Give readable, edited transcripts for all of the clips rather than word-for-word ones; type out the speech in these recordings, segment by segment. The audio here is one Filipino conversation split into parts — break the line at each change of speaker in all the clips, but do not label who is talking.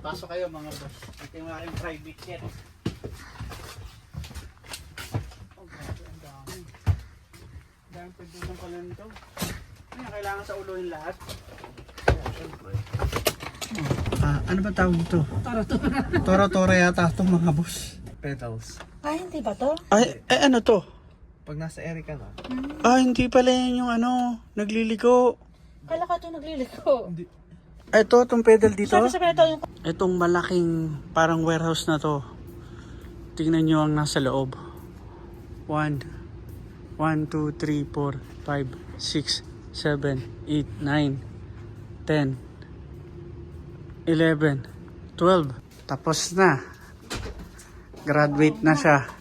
Pasok kayo mga boss. Ito yung aking private jet. Oh, grabe, ang dami. Dahil pwede ng pala nito. Ano kailangan sa ulo yung lahat? Siyempre. Ano ba tawag ito? Toro-toro yata itong mga boss.
Pedals.
Ay, hindi ba to?
Ay, ano to?
Pag nasa area ka na.
Hindi pala yan yung nagliligo.
Kala ka ito nagliliko.
Hindi.
Ito, itong pedal dito.
Sabi ito yung...
Itong malaking parang warehouse na to. Tingnan nyo ang nasa loob. 1, 2, 3, 4, 5, 6, 7, 8, 9, 10, 11, 12. Tapos na. Graduate na siya.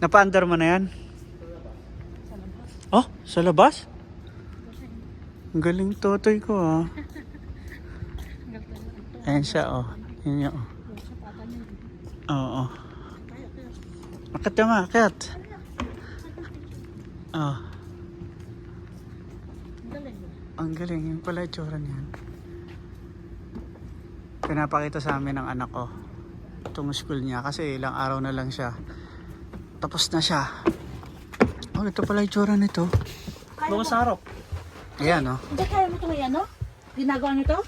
Napa-under mo na yan? Oh, sa labas? Ang galing totoy ko ah. Ayan siya oh. Yan yun oh. Oo. Akit naman, akit. Oh. Ang galing, yung pala itsura niyan. Pinapakita sa amin ng anak ko itong school niya kasi ilang araw na lang siya. Tapos na siya. Oh, ito pala itsura nito.
Mga sarap.
Ayan oh.
Hindi kaya mo ito may ano? Ginagawa nyo ito?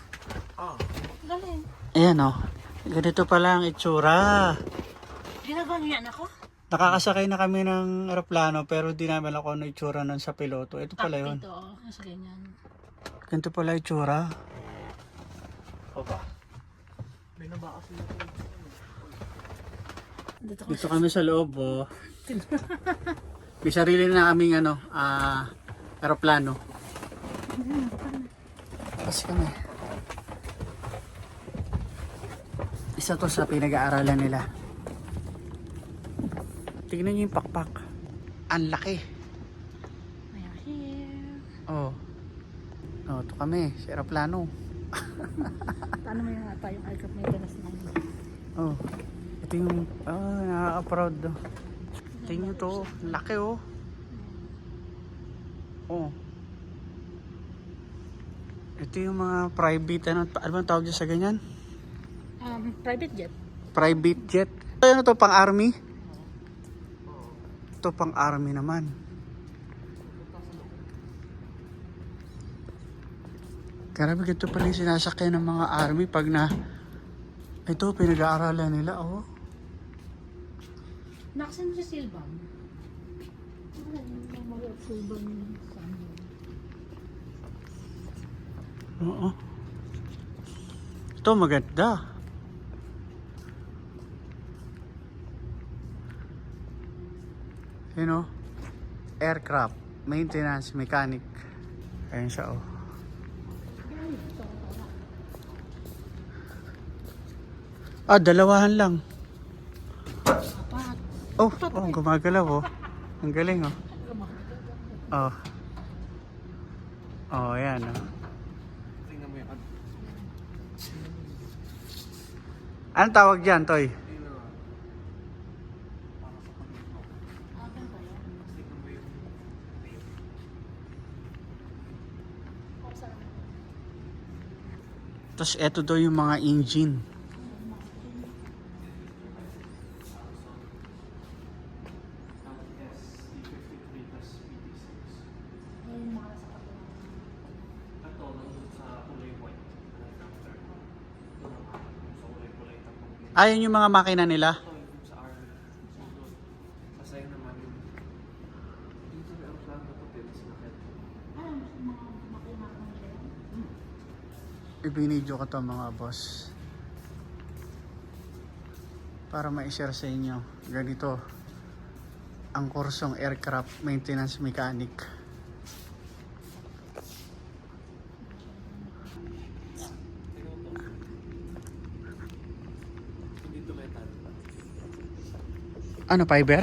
Ah.
Galing.
Ayan oh. Ganito pala ang itsura.
Ginagawa nyo yan ako?
Nakakasakay na kami ng eroplano pero di namin alam kung ano itsura nun sa piloto. Ito pala yun.
Ito, nasa ganyan.
Ganito pala itsura.
Opa. May nabakas na ito.
Dito kami sa loob oh. May sarili na kaming eroplano. Tapos kami. Isa to sa pinag-aaralan nila. Tignan niyo yung pakpak. Ang laki.
Ayan, here.
Oh. Oh, ito kami, sa eroplano.
Paano mo yung ata yung aircraft maintenance na yun?
Oh. Ito yung nakaka-proud. Tingnan nyo to, laki oh. Oh. Ito yung mga private, ano bang tawag dyan sa ganyan?
Private jet.
Private jet. Ano to, pang army? Ito pang army naman. Grabe, ito pala yung sinasakyan ng mga army pag na ito, pinag-aaralan nila, oh.
Nakasan mo si Silvan. Silvan.
Oo. Ito, maganda. You know, aircraft, maintenance, mechanic. Ayan siya, oh. Dalawahan lang. Oh, gumagalaw oh. Ang galing oh. Oh. Oh, ayan oh.
Tingnan mo yung ad.
Anong tawag dyan, Toy? Tapos eto daw yung mga engine. Ayan yung mga makina nila.
Sa army. Masaya naman yung dito may
Ibinidyo ko to mga boss. Para ma-share sa inyo. Ganito ang kursong aircraft maintenance mechanic.
Hindi ito metal.
Ano, fiber?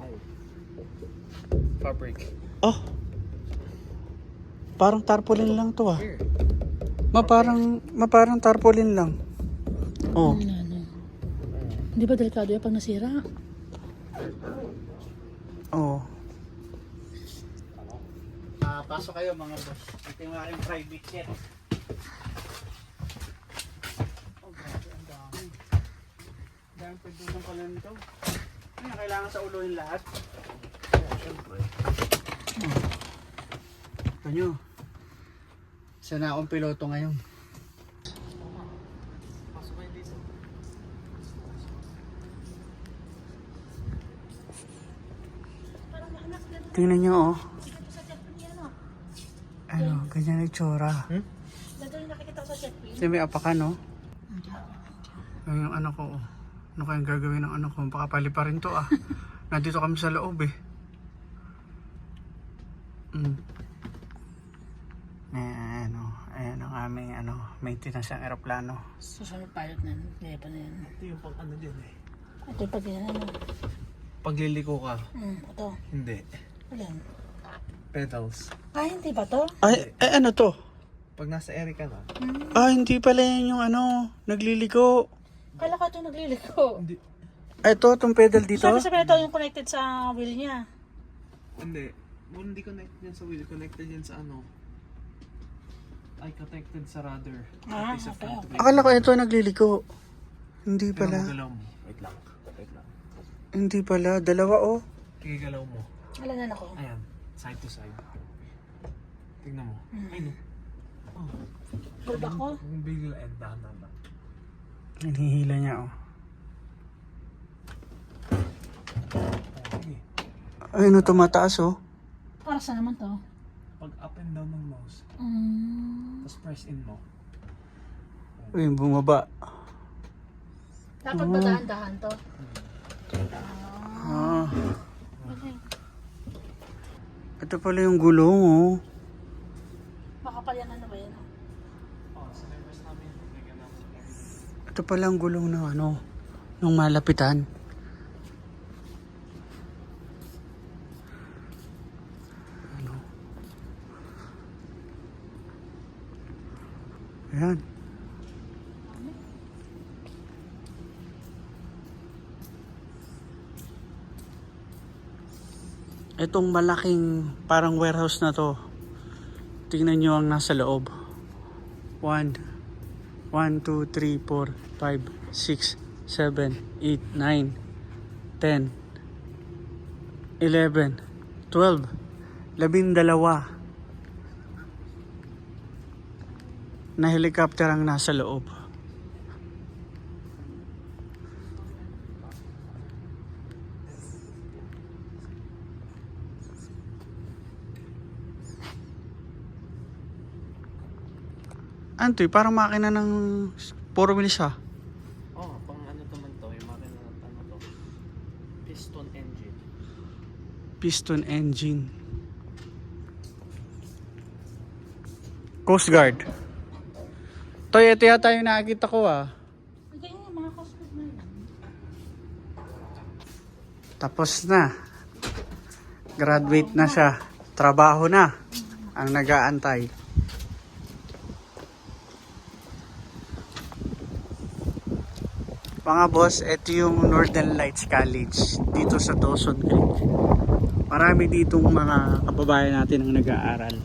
Ay. Fabric.
Oh. Parang tarpaulin lang to ah.
Here.
Maparang tarpaulin lang. Oh.
Hindi ba delikado yan pag nasira?
Oh. Pasok kayo mga boss. Ito yung aking private jet. Oh, grabe, ang dami. Dami pagdudong pala nito. Ano, kailangan sa ulo yung lahat?
Siyempre.
Ito nyo. Sana akong piloto ngayon.
Pasok kayo dito.
Tingnan nyo oh. Ano, ganyan yung itsura.
Dadali nakikita ko sa jet plane.
Kasi may apakan no? Ayun yung ano ko oh. Ano kayang gagawin ng ano ko? Baka paliparin to ah. Nandito kami sa loob eh. Ayan oh. Ayan ang aming ano, maintenance ng aeroplano.
Susunod pilot na yun. Kaya pa na yan.
Ito yung pang ano din eh.
Ito yung pag yan. Ano?
Pagliliko ka.
Ito.
Hindi.
Ayan.
Pedals.
Hindi ba to?
Ay, ano to?
Pag nasa ere ka na.
Hindi pala yan yung ano, nagliliko.
Kala ko ito nagliliko.
Hindi.
Ito, itong pedal dito.
Sabi ito yung connected sa wheel niya.
Hindi. Hindi connected yan sa wheel. Connected yan sa ano. Ay, connected sa rudder. Pati sa
okay.
front wheel.
Akala ko ito nagliliko. Hindi
Tingnan mo,
pala.
galaw mo. Wait lang. Wait lang.
Hindi pala. Dalawa oh.
Gigalaw mo.
Alam na ako.
Ayan. Side to side. Tingnan mo. Ay no. Oh.
Bulb ako.
Kung bigla and dahan lang.
Hinihila niya oh.
Sige.
Ayun oh, tumataas oh.
Para saan naman to?
Pag up and down ng mouse, tapos press in mo.
Ayun, bumaba.
Dapat ba dahan-dahan to?
Ah.
Okay.
Ito pala yung gulong oh.
Makapal yan ano ba yan?
Oh, sa members namin, lagyan namin.
Ito pala ang gulong ng ano, nung malapitan. Ano? Ayan. Itong malaking parang warehouse na to. Tingnan nyo ang nasa loob. 1, 2, 3, 4, 5, 6, 7, 8, 9, 10, 11, 12, 12 na helicopter ang nasa loob. Antoy, parang makina ng 4 wheels ah.
Oh, pang ano naman to, yung makina ng ano to. Piston engine.
Piston engine. Coast Guard. Toy, ito yata yung nakikita ko ah.
Ganyan yung mga cosplay na yan.
Tapos na. Graduate na siya. Trabaho na ang nag-aantay. Mga boss, ito yung Northern Lights College dito sa Dawson Creek. Marami ditong mga kababayan natin ang nag-aaral.